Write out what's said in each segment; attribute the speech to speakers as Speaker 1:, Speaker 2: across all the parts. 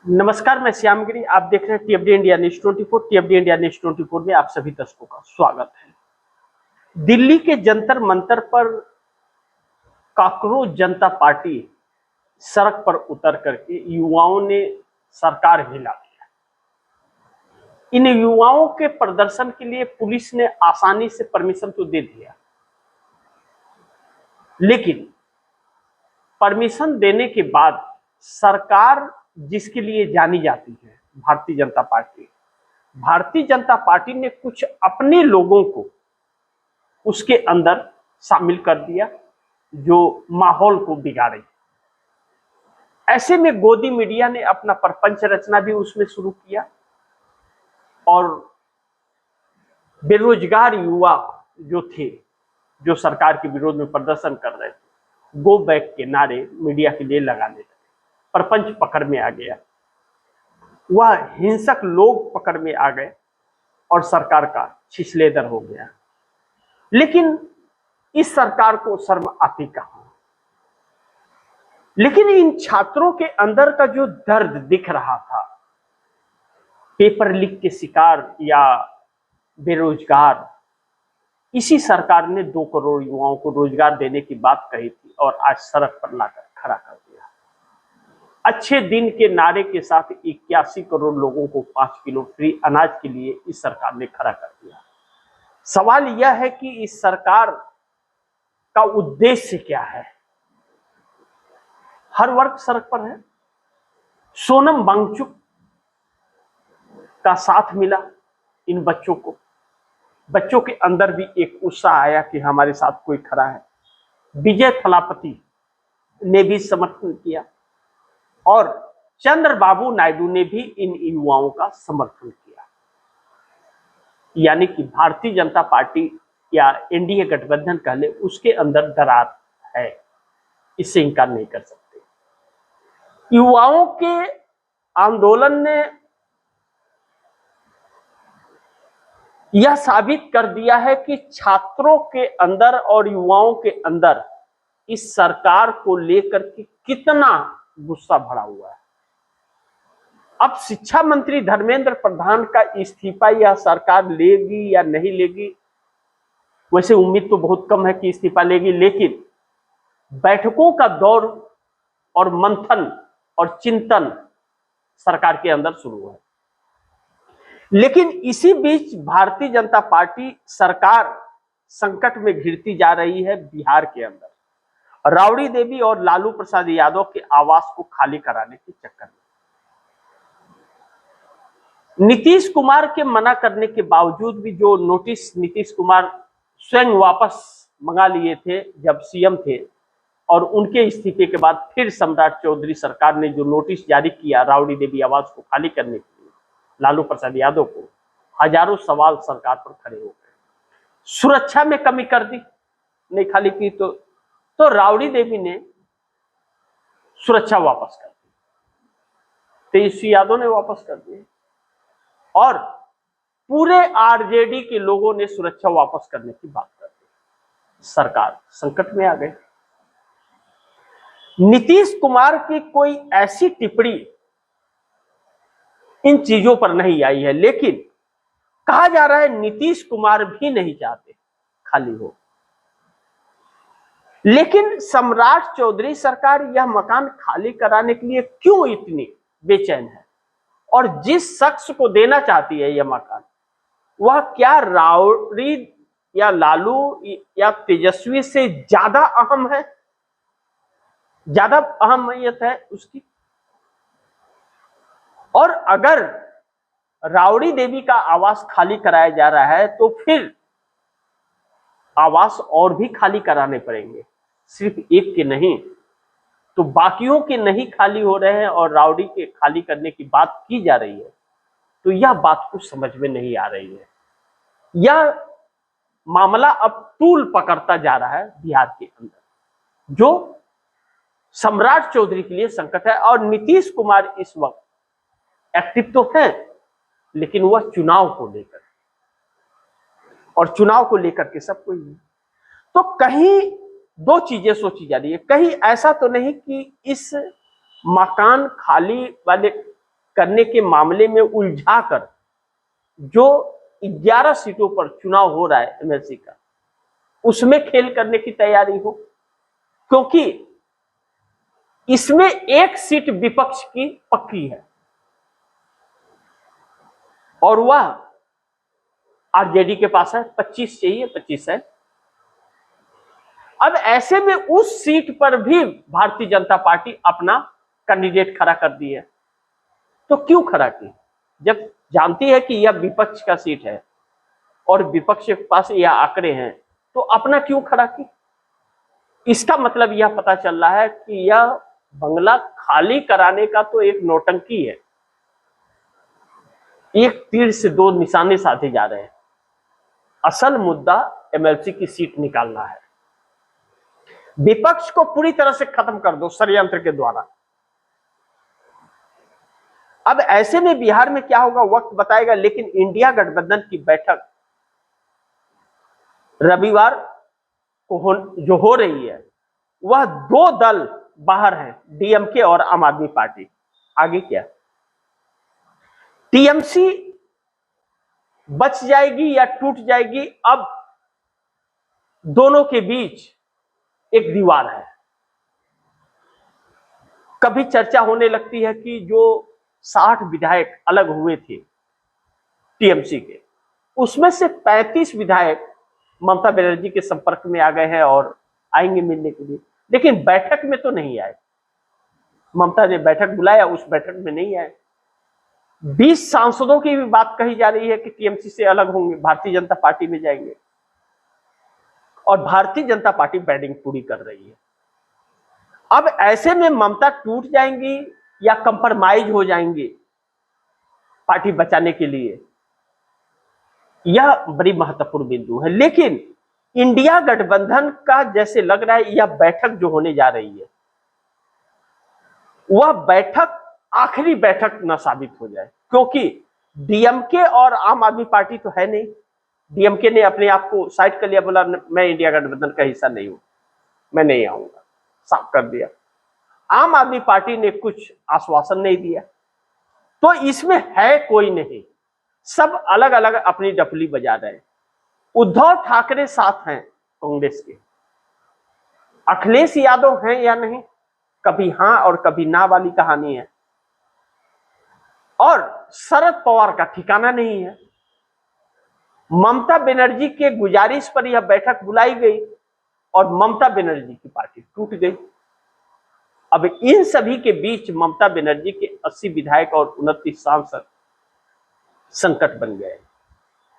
Speaker 1: नमस्कार, मैं श्यामगिरी। आप देख रहे हैं टीएफडी इंडिया न्यूज 24। टीएफडी इंडिया न्यूज 24 में आप सभी दर्शकों का स्वागत है। दिल्ली के जंतर मंतर पर कॉकरोच जनता पार्टी सड़क पर उतर करके युवाओं ने सरकार हिला दिया। इन युवाओं के प्रदर्शन के लिए पुलिस ने आसानी से परमिशन तो दे दिया, लेकिन परमिशन देने के बाद सरकार जिसके लिए जानी जाती है भारतीय जनता पार्टी ने कुछ अपने लोगों को उसके अंदर शामिल कर दिया जो माहौल को बिगाड़े। ऐसे में गोदी मीडिया ने अपना प्रपंच रचना भी उसमें शुरू किया और बेरोजगार युवा जो थे, जो सरकार के विरोध में प्रदर्शन कर रहे थे, गो बैक के नारे मीडिया के लिए लगाने लगे। प्रपंच पकड़ में आ गया, वह हिंसक लोग पकड़ में आ गए और सरकार का छिछलेदर हो गया। लेकिन इस सरकार को शर्म आती कहां। लेकिन इन छात्रों के अंदर का जो दर्द दिख रहा था, पेपर लीक के शिकार या बेरोजगार, इसी सरकार ने 2 करोड़ युवाओं को रोजगार देने की बात कही थी और आज सड़क पर लाकर खड़ा कर दिया। अच्छे दिन के नारे के साथ 81 करोड़ लोगों को 5 किलो फ्री अनाज के लिए इस सरकार ने खड़ा कर दिया। सवाल यह है कि इस सरकार का उद्देश्य क्या है। हर वर्ग सड़क पर है। सोनम वांगचुक का साथ मिला इन बच्चों को। बच्चों के अंदर भी एक उत्साह आया कि हमारे साथ कोई खड़ा है। विजय थलापति ने भी समर्थन किया और चंद्रबाबू नायडू ने भी इन युवाओं का समर्थन किया। यानी कि भारतीय जनता पार्टी या एनडीए गठबंधन कह ले, उसके अंदर दरार है, इससे इंकार नहीं कर सकते। युवाओं के आंदोलन ने यह साबित कर दिया है कि छात्रों के अंदर और युवाओं के अंदर इस सरकार को लेकर के कितना गुस्सा भरा हुआ है। अब शिक्षा मंत्री धर्मेंद्र प्रधान का इस्तीफा यह सरकार लेगी या नहीं लेगी, वैसे उम्मीद तो बहुत कम है कि इस्तीफा लेगी, लेकिन बैठकों का दौर और मंथन और चिंतन सरकार के अंदर शुरू है। लेकिन इसी बीच भारतीय जनता पार्टी सरकार संकट में घिरती जा रही है। बिहार के अंदर राबड़ी देवी और लालू प्रसाद यादव के आवास को खाली कराने के चक्कर में नीतीश कुमार के मना करने के बावजूद भी जो नोटिस नीतीश कुमार स्वयं वापस मंगा लिए थे जब सीएम थे, और उनके इस्तीफे के बाद फिर सम्राट चौधरी सरकार ने जो नोटिस जारी किया राबड़ी देवी आवास को खाली करने के लिए लालू प्रसाद यादव को, हजारों सवाल सरकार पर खड़े हो गए। सुरक्षा में कमी कर दी, नहीं खाली की तो राबड़ी देवी ने सुरक्षा वापस कर दी, तेजस्वी यादव ने वापस कर दी और पूरे आरजेडी के लोगों ने सुरक्षा वापस करने की बात कर दी। सरकार संकट में आ गई। नीतीश कुमार की कोई ऐसी टिप्पणी इन चीजों पर नहीं आई है, लेकिन कहा जा रहा है नीतीश कुमार भी नहीं चाहते खाली हो। लेकिन सम्राट चौधरी सरकार यह मकान खाली कराने के लिए क्यों इतनी बेचैन है, और जिस शख्स को देना चाहती है यह मकान, वह क्या राबड़ी या लालू या तेजस्वी से ज्यादा अहम है, ज्यादा अहमियत है उसकी। और अगर राबड़ी देवी का आवास खाली कराया जा रहा है तो फिर आवास और भी खाली कराने पड़ेंगे, सिर्फ एक के नहीं तो बाकियों के नहीं खाली हो रहे हैं और राबड़ी के खाली करने की बात की जा रही है। तो यह बात कुछ समझ में नहीं आ रही है। यह मामला अब तूल पकड़ता जा रहा है बिहार के अंदर, जो सम्राट चौधरी के लिए संकट है। और नीतीश कुमार इस वक्त एक्टिव तो है, लेकिन वह चुनाव को लेकर, और चुनाव को लेकर के सब कोई नहीं। तो कहीं 2 चीजें सोची जा रही है। कहीं ऐसा तो नहीं कि इस मकान खाली वाले करने के मामले में उलझाकर जो 11 सीटों पर चुनाव हो रहा है एमएलसी का, उसमें खेल करने की तैयारी हो, क्योंकि इसमें एक सीट विपक्ष की पक्की है और वह आरजेडी के पास है, 25 चाहिए, 25 है। अब ऐसे में उस सीट पर भी भारतीय जनता पार्टी अपना कैंडिडेट खड़ा कर दी है। तो क्यों खड़ा की? जब जानती है कि यह विपक्ष का सीट है और विपक्ष के पास यह आंकड़े हैं, तो अपना क्यों खड़ा की? इसका मतलब यह पता चल रहा है कि यह बंगला खाली कराने का तो एक नौटंकी है, एक तीर से दो निशाने साधे जा रहे हैं। असल मुद्दा एमएलसी की सीट निकालना है। विपक्ष को पूरी तरह से खत्म कर दो षड्यंत्र के द्वारा। अब ऐसे में बिहार में क्या होगा वक्त बताएगा, लेकिन इंडिया गठबंधन की बैठक रविवार को जो हो रही है, वह दो दल बाहर हैं, डीएमके और आम आदमी पार्टी। आगे क्या? टीएमसी बच जाएगी या टूट जाएगी? अब दोनों के बीच एक दीवार है। कभी चर्चा होने लगती है कि जो 60 विधायक अलग हुए थे टीएमसी के, उसमें से 35 विधायक ममता बनर्जी के संपर्क में आ गए हैं और आएंगे मिलने के लिए, लेकिन बैठक में तो नहीं आए। ममता ने बैठक बुलाया, उस बैठक में नहीं आए। 20 सांसदों की भी बात कही जा रही है कि टीएमसी से अलग होंगे, भारतीय जनता पार्टी में जाएंगे, और भारतीय जनता पार्टी बैटिंग पूरी कर रही है। अब ऐसे में ममता टूट जाएंगी या कंप्रोमाइज हो जाएंगी पार्टी बचाने के लिए, यह बड़ी महत्वपूर्ण बिंदु है। लेकिन इंडिया गठबंधन का जैसे लग रहा है, यह बैठक जो होने जा रही है, वह बैठक आखिरी बैठक न साबित हो जाए, क्योंकि डीएमके और आम आदमी पार्टी तो है नहीं। डीएमके ने अपने आप को साइड कर लिया, बोला मैं इंडिया गठबंधन का हिस्सा नहीं हूं, मैं नहीं आऊंगा, साफ कर दिया। आम आदमी पार्टी ने कुछ आश्वासन नहीं दिया, तो इसमें है कोई नहीं, सब अलग अलग अपनी डफली बजा रहे हैं। उद्धव ठाकरे साथ हैं कांग्रेस के, अखिलेश यादव हैं या नहीं, कभी हां और कभी ना वाली कहानी है, और शरद पवार का ठिकाना नहीं है। ममता बनर्जी के गुजारिश पर यह बैठक बुलाई गई और ममता बनर्जी की पार्टी टूट गई। अब इन सभी के बीच ममता बनर्जी के 80 विधायक और 29 सांसद संकट बन गए।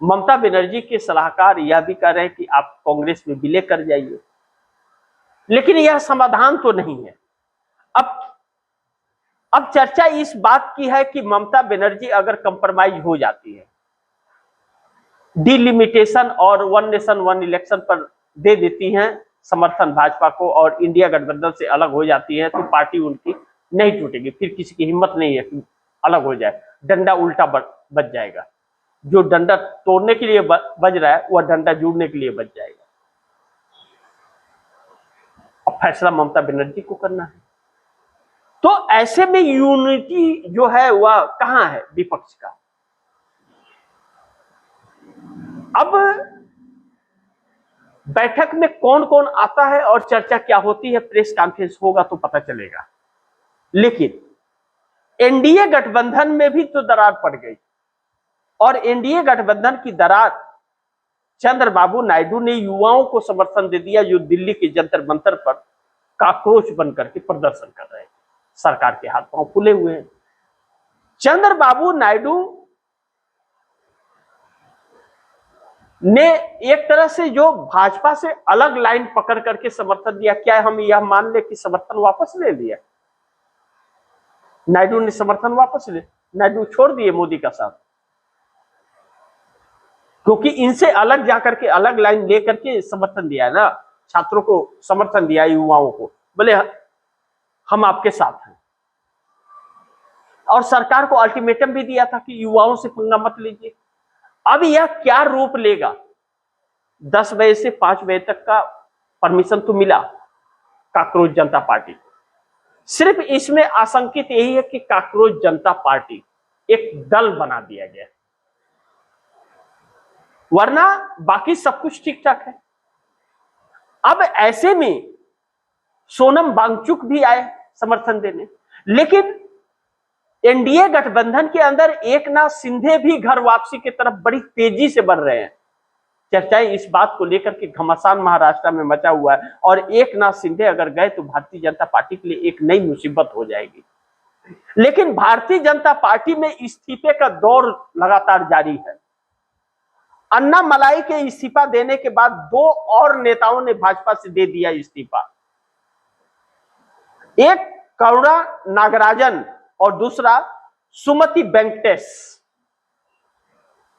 Speaker 1: ममता बनर्जी के सलाहकार यह भी कह रहे हैं कि आप कांग्रेस में विलय कर जाइए, लेकिन यह समाधान तो नहीं है। अब चर्चा इस बात की है कि ममता बनर्जी अगर कंप्रोमाइज हो जाती है, डिलिमिटेशन और वन नेशन वन इलेक्शन पर दे देती हैं समर्थन भाजपा को और इंडिया गठबंधन से अलग हो जाती है, तो पार्टी उनकी नहीं टूटेगी। फिर किसी की हिम्मत नहीं है कि अलग हो जाए, डंडा उल्टा बज जाएगा। जो डंडा तोड़ने के लिए बज रहा है, वह डंडा जुड़ने के लिए बज जाएगा। अब फैसला ममता बनर्जी को करना है। तो ऐसे में यूनिटी जो है वह कहां है विपक्ष का? अब बैठक में कौन कौन आता है और चर्चा क्या होती है, प्रेस कॉन्फ्रेंस होगा तो पता चलेगा। लेकिन एनडीए गठबंधन में भी तो दरार पड़ गई, और एनडीए गठबंधन की दरार चंद्रबाबू नायडू ने युवाओं को समर्थन दे दिया, जो दिल्ली के जंतर मंतर पर काक्रोच बनकर के प्रदर्शन कर रहे हैं, सरकार के हाथ पांव फूले हुए हैं। चंद्रबाबू नायडू ने एक तरह से जो भाजपा से अलग लाइन पकड़ करके समर्थन दिया। क्या हम यह मान ले कि समर्थन वापस ले लिया? नायडू ने समर्थन वापस ले, नायडू छोड़ दिए मोदी का साथ, क्योंकि इनसे अलग जाकर के अलग लाइन लेकर के समर्थन दिया है ना, छात्रों को समर्थन दिया, युवाओं को, बोले हम आपके साथ हैं। और सरकार को अल्टीमेटम भी दिया था कि युवाओं से पंगा मत लीजिए। अब यह क्या रूप लेगा? 10 बजे से 5 बजे तक का परमिशन तो मिला काक्रोच जनता पार्टी को। सिर्फ इसमें आशंकित यही है कि काक्रोच जनता पार्टी एक दल बना दिया गया, वरना बाकी सब कुछ ठीक ठाक है। अब ऐसे में सोनम वांगचुक भी आए समर्थन देने, लेकिन एनडीए गठबंधन के अंदर एकनाथ शिंदे भी घर वापसी की तरफ बड़ी तेजी से बढ़ रहे हैं। चर्चाएं इस बात को लेकर के घमासान महाराष्ट्र में मचा हुआ है, और एकनाथ शिंदे अगर गए तो भारतीय जनता पार्टी के लिए एक नई मुसीबत हो जाएगी। लेकिन भारतीय जनता पार्टी में इस्तीफे का दौर लगातार जारी है। अन्नामलाई के इस्तीफा देने के बाद दो और नेताओं ने भाजपा से दे दिया इस्तीफा, एक करुणा नागराजन और दूसरा सुमति वेंकटेश।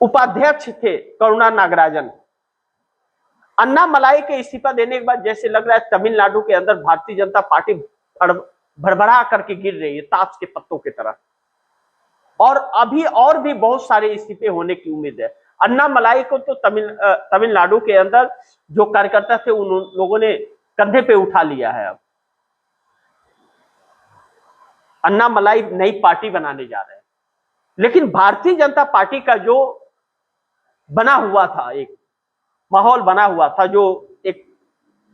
Speaker 1: उपाध्यक्ष थे करुणा नागराजन। अन्नामलाई के इस्तीफा देने के बाद जैसे लग रहा है तमिलनाडु के अंदर भारतीय जनता पार्टी भड़बड़ा करके गिर रही है ताश के पत्तों की तरह, और अभी और भी बहुत सारे इस्तीफे होने की उम्मीद है। अन्नामलाई को तो तमिलनाडु के अंदर जो कार्यकर्ता थे उन लोगों ने कंधे पे उठा लिया है। अब अन्नामलाई नई पार्टी बनाने जा रहे हैं, लेकिन भारतीय जनता पार्टी का जो बना हुआ था, एक माहौल बना हुआ था, जो एक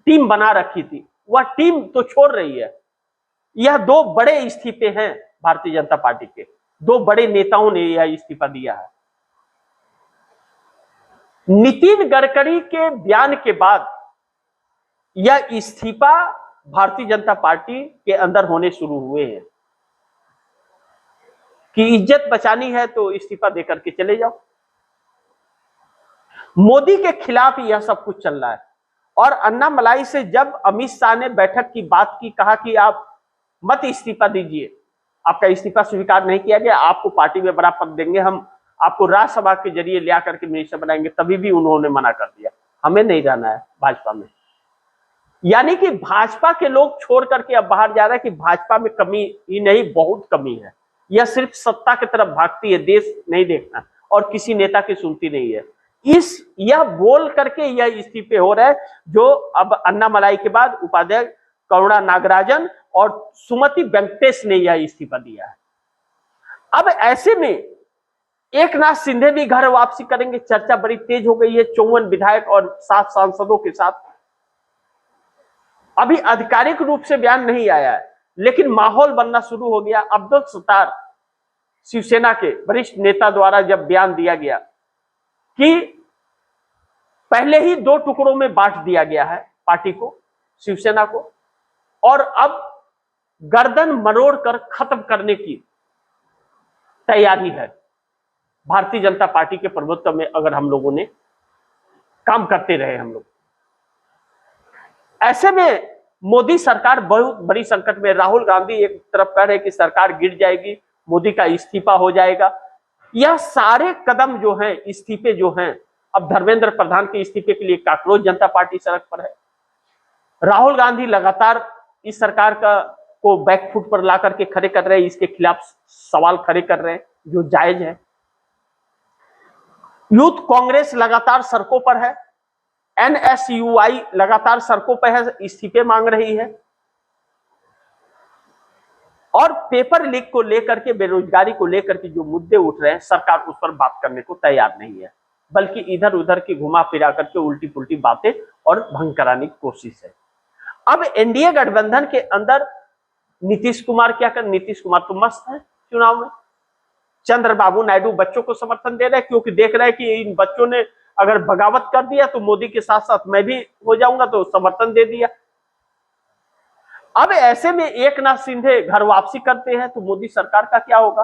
Speaker 1: टीम बना रखी थी, वह टीम तो छोड़ रही है। यह दो बड़े इस्तीफे हैं भारतीय जनता पार्टी के, दो बड़े नेताओं ने यह इस्तीफा दिया है। नितिन गडकरी के बयान के बाद यह इस्तीफा भारतीय जनता पार्टी के अंदर होने शुरू हुए हैं कि इज्जत बचानी है तो इस्तीफा देकर के चले जाओ। मोदी के खिलाफ यह सब कुछ चल रहा है। और अन्नामलाई से जब अमित शाह ने बैठक की बात की, कहा कि आप मत इस्तीफा दीजिए, आपका इस्तीफा स्वीकार नहीं किया गया, आपको पार्टी में बड़ा पद देंगे, हम आपको राज्यसभा के जरिए लिया करके मिनिस्टर बनाएंगे, तभी भी उन्होंने मना कर दिया, हमें नहीं रहना है भाजपा में। यानी कि भाजपा के लोग छोड़ करके अब बाहर जा रहे हैं कि भाजपा में कमी ही नहीं, बहुत कमी है। यह सिर्फ सत्ता की तरफ भागती है, देश नहीं देखना, और किसी नेता की सुनती नहीं है। यह बोल करके यह इस्तीफे हो रहे हैं, जो अब अन्नामलाई के बाद उपाध्यक्ष करुणा नागराजन और सुमति वेंकटेश ने यह इस्तीफा दिया है। अब ऐसे में एकनाथ शिंदे भी घर वापसी करेंगे, चर्चा बड़ी तेज हो गई है 54 विधायक और 7 सांसदों के साथ। अभी आधिकारिक रूप से बयान नहीं आया है, लेकिन माहौल बनना शुरू हो गया। अब्दुल सत्तार शिवसेना के वरिष्ठ नेता द्वारा जब बयान दिया गया कि पहले ही 2 टुकड़ों में बांट दिया गया है पार्टी को, शिवसेना को, और अब गर्दन मरोड़ कर खत्म करने की तैयारी है। भारतीय जनता पार्टी के प्रभुत्व में अगर हम लोगों ने काम करते रहे हम लोग, ऐसे में मोदी सरकार बहुत बड़ी संकट में। राहुल गांधी एक तरफ कह रहे कि सरकार गिर जाएगी, मोदी का इस्तीफा हो जाएगा। यह सारे कदम जो हैं, इस्तीफे जो हैं, अब धर्मेंद्र प्रधान के इस्तीफे के लिए कांग्रेस जनता पार्टी सड़क पर है। राहुल गांधी लगातार इस सरकार को बैकफुट पर ला करके खड़े कर रहे हैं, इसके खिलाफ सवाल खड़े कर रहे हैं जो जायज है। यूथ कांग्रेस लगातार सड़कों पर है, एनएसयूआई लगातार सड़कों पर है, इस्तीफे मांग रही है, और पेपर लीक को लेकर के, बेरोजगारी को लेकर के जो मुद्दे उठ रहे हैं, सरकार उस पर बात करने को तैयार नहीं है, बल्कि इधर उधर की घुमा फिरा करके उल्टी पुल्टी बातें और भंग कराने की कोशिश है। अब एनडीए गठबंधन के अंदर नीतीश कुमार क्या कर, नीतीश कुमार तो मस्त है चुनाव में। चंद्रबाबू नायडू बच्चों को समर्थन दे रहे हैं, क्योंकि देख रहे हैं कि इन बच्चों ने अगर बगावत कर दिया तो मोदी के साथ साथ मैं भी हो जाऊंगा, तो समर्थन दे दिया। अब ऐसे में एकनाथ शिंदे घर वापसी करते हैं तो मोदी सरकार का क्या होगा?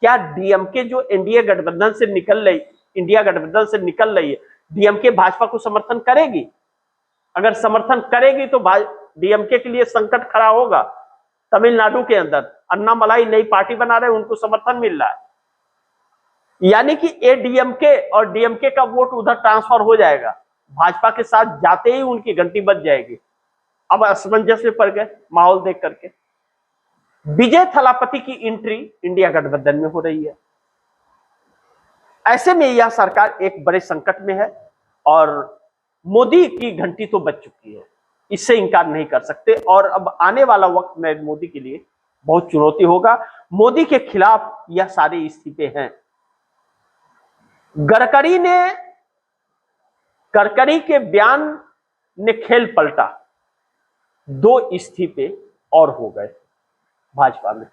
Speaker 1: क्या डीएमके जो एनडीए गठबंधन से निकल रही, इंडिया गठबंधन से निकल रही है, डीएमके भाजपा को समर्थन करेगी? अगर समर्थन करेगी तो डीएमके के लिए संकट खड़ा होगा। तमिलनाडु के अंदर अन्नामलाई नई पार्टी बना रहे हैं, उनको समर्थन मिल रहा है, यानी कि एडीएमके और डीएमके का वोट उधर ट्रांसफर हो जाएगा, भाजपा के साथ जाते ही उनकी घंटी बज जाएगी। अब असमंजस में पड़ गए माहौल देख करके। विजय थलापति की एंट्री इंडिया गठबंधन में हो रही है। ऐसे में यह सरकार एक बड़े संकट में है, और मोदी की घंटी तो बज चुकी है, इससे इंकार नहीं कर सकते। और अब आने वाला वक्त में मोदी के लिए बहुत चुनौती होगा। मोदी के खिलाफ यह सारे इस्तीफे हैं। गडकरी के बयान ने खेल पलटा, 2 इस्तीफे और हो गए भाजपा में।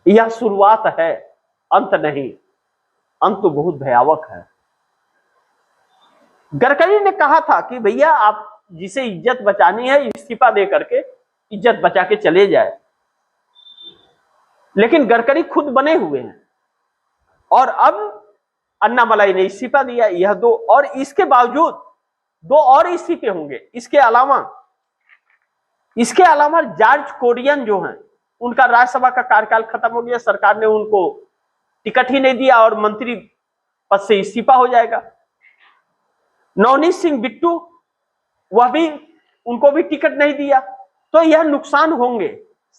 Speaker 1: यह शुरुआत है, अंत नहीं। अंत तो बहुत भयावह है। गडकरी ने कहा था कि भैया आप जिसे इज्जत बचानी है इस्तीफा दे करके इज्जत बचा के चले जाए, लेकिन गडकरी खुद बने हुए हैं और अब अन्नामलाई ने इस्तीफा दिया। यह 2 और इसके बावजूद 2 और इस्तीफे होंगे। इसके अलावा जॉर्ज कुरियन जो हैं, उनका राज्यसभा का कार्यकाल खत्म हो गया, सरकार ने उनको टिकट ही नहीं दिया और मंत्री पद से इस्तीफा हो जाएगा। नवनीत सिंह बिट्टू, वह भी, उनको भी टिकट नहीं दिया। तो यह नुकसान होंगे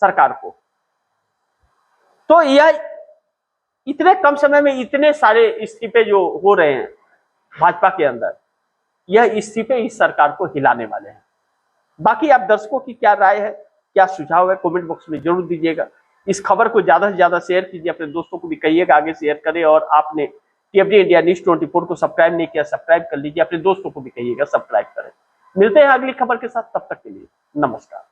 Speaker 1: सरकार को। तो यह इतने कम समय में इतने सारे इस्तीफे जो हो रहे हैं भाजपा के अंदर, यह इस्तीफे इस सरकार को हिलाने वाले हैं। बाकी आप दर्शकों की क्या राय है, क्या सुझाव है, कमेंट बॉक्स में जरूर दीजिएगा। इस खबर को ज्यादा से ज्यादा शेयर कीजिए, अपने दोस्तों को भी कहिएगा आगे शेयर करें। और आपने टीएफडी इंडिया न्यूज 24 को सब्सक्राइब नहीं किया, सब्सक्राइब कर लीजिए, अपने दोस्तों को भी कहिएगा सब्सक्राइब करें। मिलते हैं अगली खबर के साथ, तब तक के लिए नमस्कार।